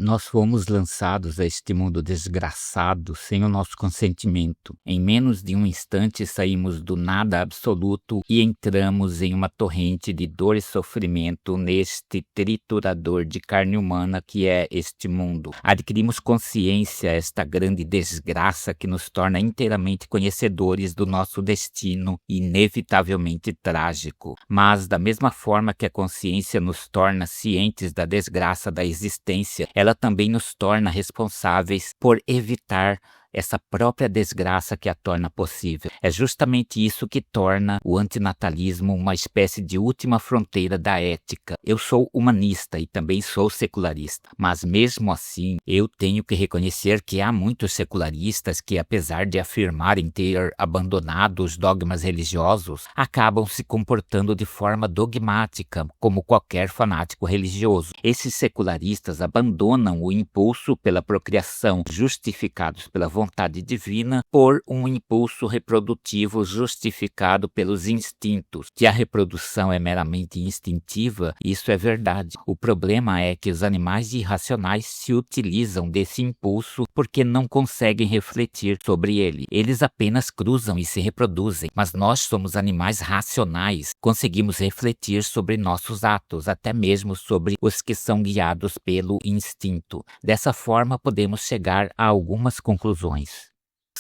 Nós fomos lançados a este mundo desgraçado sem o nosso consentimento. Em menos de um instante saímos do nada absoluto e entramos em uma torrente de dor e sofrimento neste triturador de carne humana que é este mundo. Adquirimos consciência esta grande desgraça que nos torna inteiramente conhecedores do nosso destino inevitavelmente trágico. Mas da mesma forma que a consciência nos torna cientes da desgraça da existência, ela também nos torna responsáveis por evitar essa própria desgraça que a torna possível. É justamente isso que torna o antinatalismo uma espécie de última fronteira da ética. Eu sou humanista e também sou secularista, mas mesmo assim eu tenho que reconhecer que há muitos secularistas que, apesar de afirmarem ter abandonado os dogmas religiosos, acabam se comportando de forma dogmática, como qualquer fanático religioso. Esses secularistas abandonam o impulso pela procriação, justificados pela vontade divina, por um impulso reprodutivo justificado pelos instintos. Que a reprodução é meramente instintiva, isso é verdade. O problema é que os animais irracionais se utilizam desse impulso porque não conseguem refletir sobre ele. Eles apenas cruzam e se reproduzem, mas nós somos animais racionais, conseguimos refletir sobre nossos atos, até mesmo sobre os que são guiados pelo instinto. Dessa forma, podemos chegar a algumas conclusões.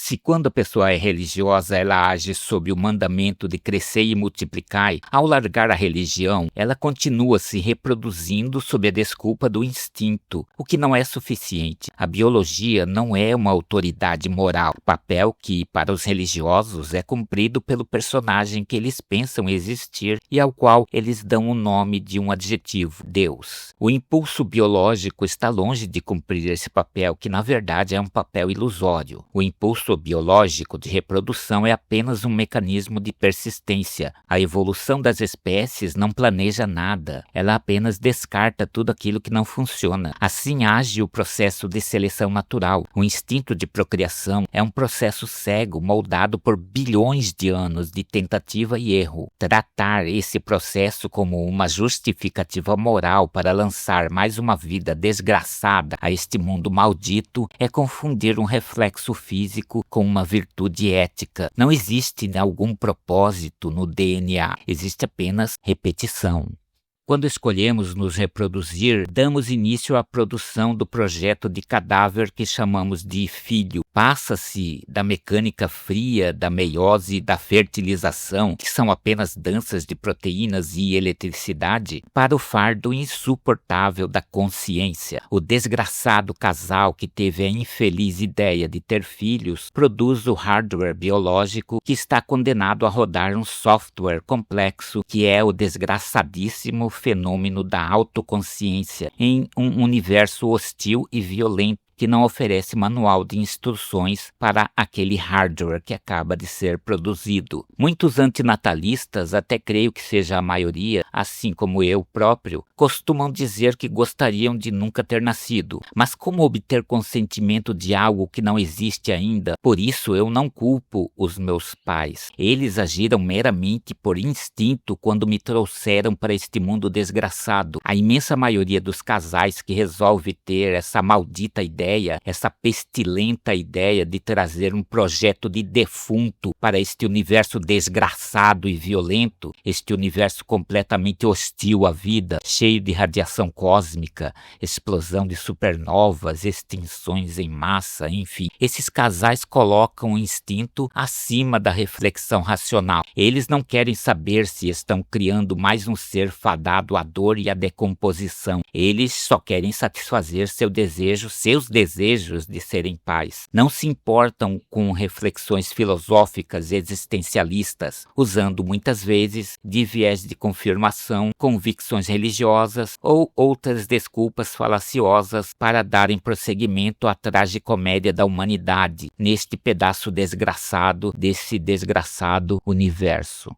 Se quando a pessoa é religiosa, ela age sob o mandamento de crescer e multiplicai, ao largar a religião, ela continua se reproduzindo sob a desculpa do instinto, o que não é suficiente. A biologia não é uma autoridade moral, papel que, para os religiosos, é cumprido pelo personagem que eles pensam existir e ao qual eles dão o nome de um adjetivo, Deus. O impulso biológico está longe de cumprir esse papel, que na verdade é um papel ilusório. O impulso biológico de reprodução é apenas um mecanismo de persistência. A evolução das espécies não planeja nada, ela apenas descarta tudo aquilo que não funciona. Assim age o processo de seleção natural. O instinto de procriação é um processo cego, moldado por bilhões de anos de tentativa e erro. Tratar esse processo como uma justificativa moral para lançar mais uma vida desgraçada a este mundo maldito é confundir um reflexo físico com uma virtude ética. Não existe algum propósito no DNA, existe apenas repetição. Quando escolhemos nos reproduzir, damos início à produção do projeto de cadáver que chamamos de filho. Passa-se da mecânica fria, da meiose e da fertilização, que são apenas danças de proteínas e eletricidade, para o fardo insuportável da consciência. O desgraçado casal que teve a infeliz ideia de ter filhos produz o hardware biológico que está condenado a rodar um software complexo que é o desgraçadíssimo fenômeno da autoconsciência em um universo hostil e violento que não oferece manual de instruções para aquele hardware que acaba de ser produzido. Muitos antinatalistas, até creio que seja a maioria, assim como eu próprio, costumam dizer que gostariam de nunca ter nascido. Mas como obter consentimento de algo que não existe ainda? Por isso eu não culpo os meus pais. Eles agiram meramente por instinto quando me trouxeram para este mundo desgraçado. A imensa maioria dos casais que resolve ter essa maldita ideia, essa pestilenta ideia de trazer um projeto de defunto para este universo desgraçado e violento, este universo completamente hostil à vida, cheio de radiação cósmica, explosão de supernovas, extinções em massa, enfim. Esses casais colocam o instinto acima da reflexão racional. Eles não querem saber se estão criando mais um ser fadado à dor e à decomposição. Eles só querem satisfazer seus desejos de serem pais. Não se importam com reflexões filosóficas existencialistas, usando muitas vezes de viés de confirmação, convicções religiosas ou outras desculpas falaciosas para darem prosseguimento à tragicomédia da humanidade neste pedaço desgraçado desse desgraçado universo.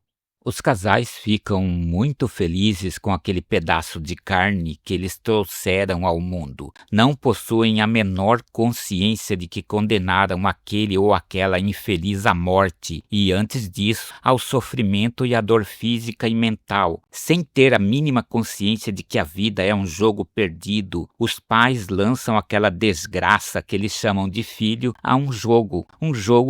Os casais ficam muito felizes com aquele pedaço de carne que eles trouxeram ao mundo. Não possuem a menor consciência de que condenaram aquele ou aquela infeliz à morte e, antes disso, ao sofrimento e à dor física e mental. Sem ter a mínima consciência de que a vida é um jogo perdido, os pais lançam aquela desgraça que eles chamam de filho a um jogo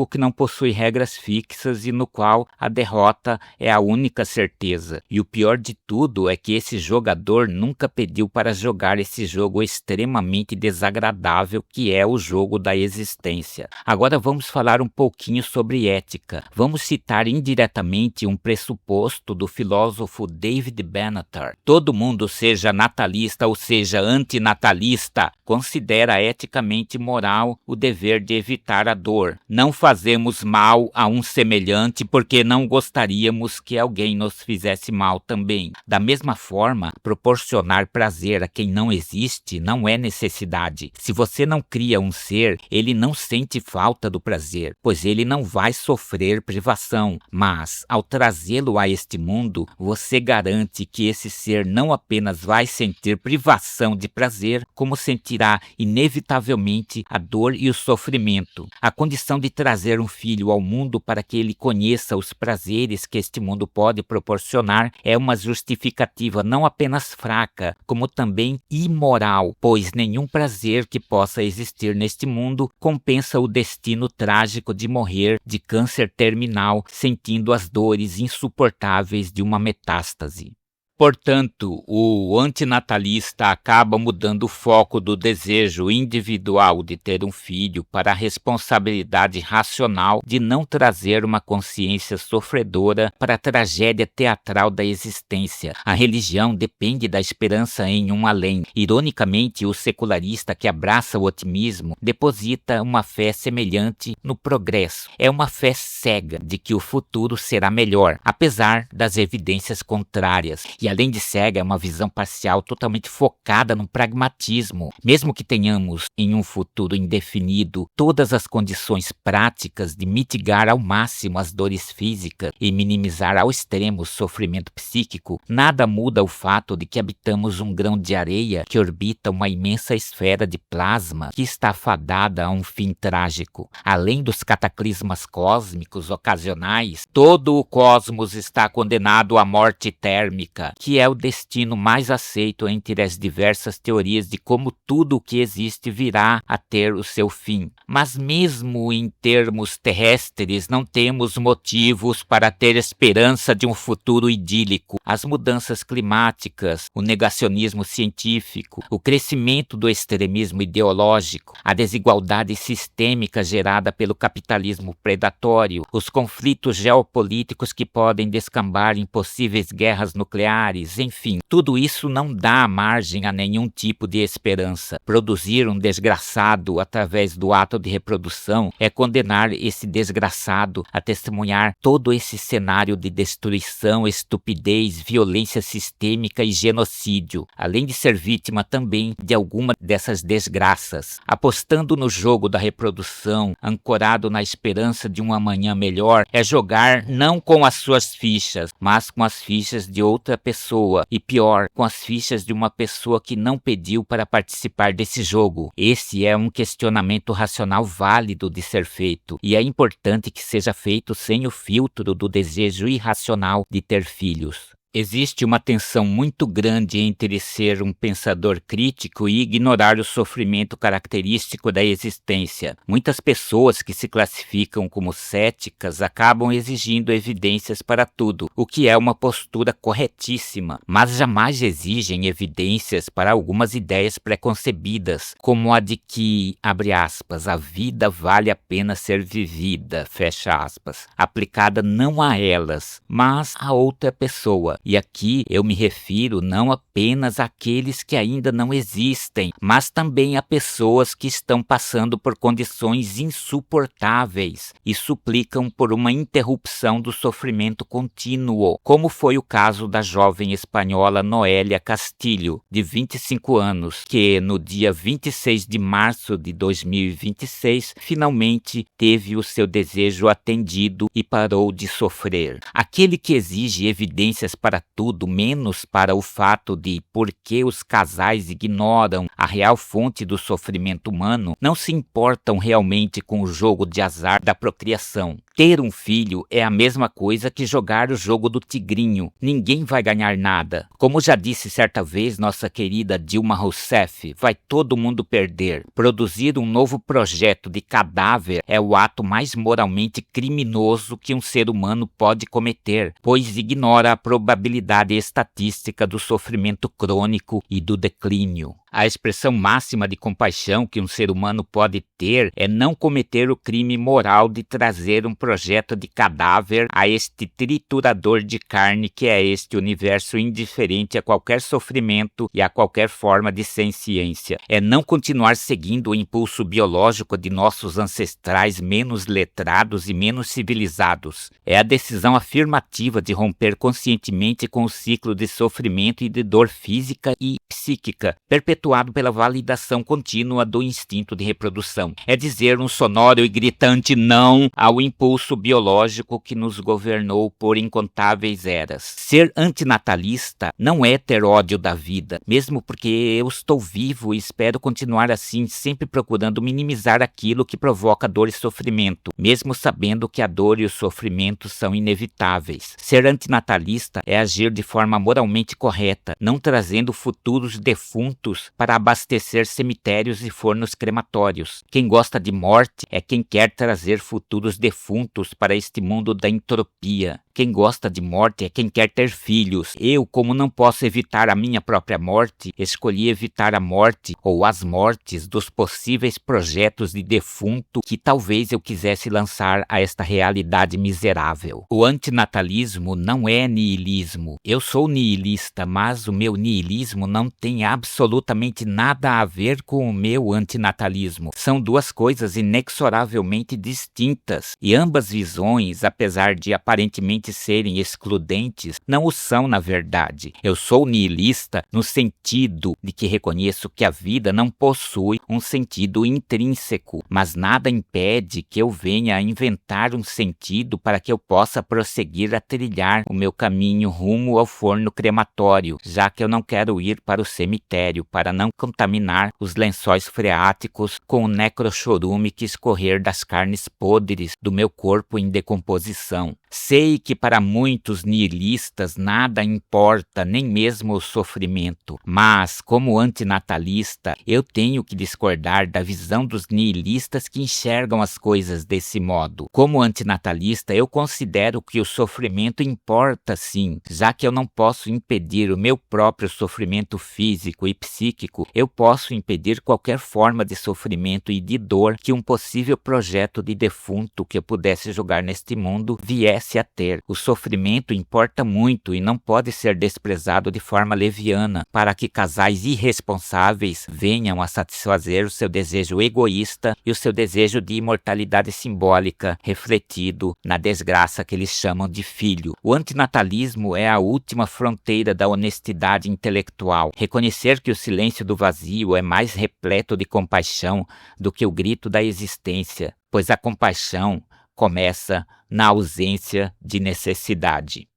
que não possui regras fixas e no qual a derrota é a única certeza. E o pior de tudo é que esse jogador nunca pediu para jogar esse jogo extremamente desagradável que é o jogo da existência. Agora vamos falar um pouquinho sobre ética. Vamos citar indiretamente um pressuposto do filósofo David Benatar. Todo mundo, seja natalista ou seja antinatalista, considera eticamente moral o dever de evitar a dor. Não fazemos mal a um semelhante porque não gostaríamos que alguém nos fizesse mal também. Da mesma forma, proporcionar prazer a quem não existe não é necessidade. Se você não cria um ser, ele não sente falta do prazer, pois ele não vai sofrer privação. Mas, ao trazê-lo a este mundo, você garante que esse ser não apenas vai sentir privação de prazer, como sentirá inevitavelmente a dor e o sofrimento. A condição de trazer um filho ao mundo para que ele conheça os prazeres que este mundo pode proporcionar é uma justificativa não apenas fraca, como também imoral, pois nenhum prazer que possa existir neste mundo compensa o destino trágico de morrer de câncer terminal, sentindo as dores insuportáveis de uma metástase. Portanto, o antinatalista acaba mudando o foco do desejo individual de ter um filho para a responsabilidade racional de não trazer uma consciência sofredora para a tragédia teatral da existência. A religião depende da esperança em um além. Ironicamente, o secularista que abraça o otimismo deposita uma fé semelhante no progresso. É uma fé cega de que o futuro será melhor, apesar das evidências contrárias. E além de cega, é uma visão parcial totalmente focada no pragmatismo. Mesmo que tenhamos, em um futuro indefinido, todas as condições práticas de mitigar ao máximo as dores físicas e minimizar ao extremo o sofrimento psíquico, nada muda o fato de que habitamos um grão de areia que orbita uma imensa esfera de plasma que está fadada a um fim trágico. Além dos cataclismas cósmicos ocasionais, todo o cosmos está condenado à morte térmica, que é o destino mais aceito entre as diversas teorias de como tudo o que existe virá a ter o seu fim. Mas mesmo em termos terrestres, não temos motivos para ter esperança de um futuro idílico. As mudanças climáticas, o negacionismo científico, o crescimento do extremismo ideológico, a desigualdade sistêmica gerada pelo capitalismo predatório, os conflitos geopolíticos que podem descambar em possíveis guerras nucleares, enfim, tudo isso não dá margem a nenhum tipo de esperança. Produzir um desgraçado através do ato de reprodução é condenar esse desgraçado a testemunhar todo esse cenário de destruição, estupidez, violência sistêmica e genocídio, além de ser vítima também de alguma dessas desgraças. Apostando no jogo da reprodução, ancorado na esperança de um amanhã melhor, é jogar não com as suas fichas, mas com as fichas de outra pessoa, e pior, com as fichas de uma pessoa que não pediu para participar desse jogo. Esse é um questionamento racional válido de ser feito, e é importante que seja feito sem o filtro do desejo irracional de ter filhos. Existe uma tensão muito grande entre ser um pensador crítico e ignorar o sofrimento característico da existência. Muitas pessoas que se classificam como céticas acabam exigindo evidências para tudo, o que é uma postura corretíssima, mas jamais exigem evidências para algumas ideias preconcebidas, como a de que, abre aspas, a vida vale a pena ser vivida, fecha aspas, aplicada não a elas, mas a outra pessoa. E aqui eu me refiro não apenas àqueles que ainda não existem, mas também a pessoas que estão passando por condições insuportáveis e suplicam por uma interrupção do sofrimento contínuo, como foi o caso da jovem espanhola Noélia Castilho, de 25 anos, que no dia 26 de março de 2026 finalmente teve o seu desejo atendido e parou de sofrer. Aquele que exige evidências para tudo, menos para o fato de por que os casais ignoram a real fonte do sofrimento humano, não se importam realmente com o jogo de azar da procriação. Ter um filho é a mesma coisa que jogar o jogo do tigrinho. Ninguém vai ganhar nada. Como já disse certa vez nossa querida Dilma Rousseff, vai todo mundo perder. Produzir um novo projeto de cadáver é o ato mais moralmente criminoso que um ser humano pode cometer, pois ignora a probabilidade estatística do sofrimento crônico e do declínio. A expressão máxima de compaixão que um ser humano pode ter é não cometer o crime moral de trazer um projeto de cadáver a este triturador de carne que é este universo indiferente a qualquer sofrimento e a qualquer forma de senciência. É não continuar seguindo o impulso biológico de nossos ancestrais menos letrados e menos civilizados. É a decisão afirmativa de romper conscientemente com o ciclo de sofrimento e de dor física e psíquica, perpetuado pela validação contínua do instinto de reprodução. É dizer um sonoro e gritante não ao impulso biológico que nos governou por incontáveis eras. Ser antinatalista não é ter ódio da vida, mesmo porque eu estou vivo e espero continuar assim, sempre procurando minimizar aquilo que provoca dor e sofrimento, mesmo sabendo que a dor e o sofrimento são inevitáveis. Ser antinatalista é agir de forma moralmente correta, não trazendo futuros defuntos para abastecer cemitérios e fornos crematórios. Quem gosta de morte é quem quer trazer futuros defuntos para este mundo da entropia. Quem gosta de morte é quem quer ter filhos. Eu, como não posso evitar a minha própria morte, escolhi evitar a morte ou as mortes dos possíveis projetos de defunto que talvez eu quisesse lançar a esta realidade miserável. O antinatalismo não é niilismo. Eu sou niilista, mas o meu niilismo não tem absolutamente nada a ver com o meu antinatalismo. São duas coisas inexoravelmente distintas, e ambas visões, apesar de aparentemente serem excludentes, não o são na verdade. Eu sou niilista no sentido de que reconheço que a vida não possui um sentido intrínseco, mas nada impede que eu venha a inventar um sentido para que eu possa prosseguir a trilhar o meu caminho rumo ao forno crematório, já que eu não quero ir para o cemitério para não contaminar os lençóis freáticos com o necrochorume que escorrer das carnes podres do meu corpo em decomposição. Sei que para muitos niilistas nada importa, nem mesmo o sofrimento, mas como antinatalista eu tenho que discordar da visão dos niilistas que enxergam as coisas desse modo. Como antinatalista eu considero que o sofrimento importa sim, já que eu não posso impedir o meu próprio sofrimento físico e psíquico, eu posso impedir qualquer forma de sofrimento e de dor que um possível projeto de defunto que eu pudesse jogar neste mundo viesse a ter. O sofrimento importa muito e não pode ser desprezado de forma leviana para que casais irresponsáveis venham a satisfazer o seu desejo egoísta e o seu desejo de imortalidade simbólica refletido na desgraça que eles chamam de filho. O antinatalismo é a última fronteira da honestidade intelectual. Reconhecer que o silêncio do vazio é mais repleto de compaixão do que o grito da existência, pois a compaixão começa na ausência de necessidade.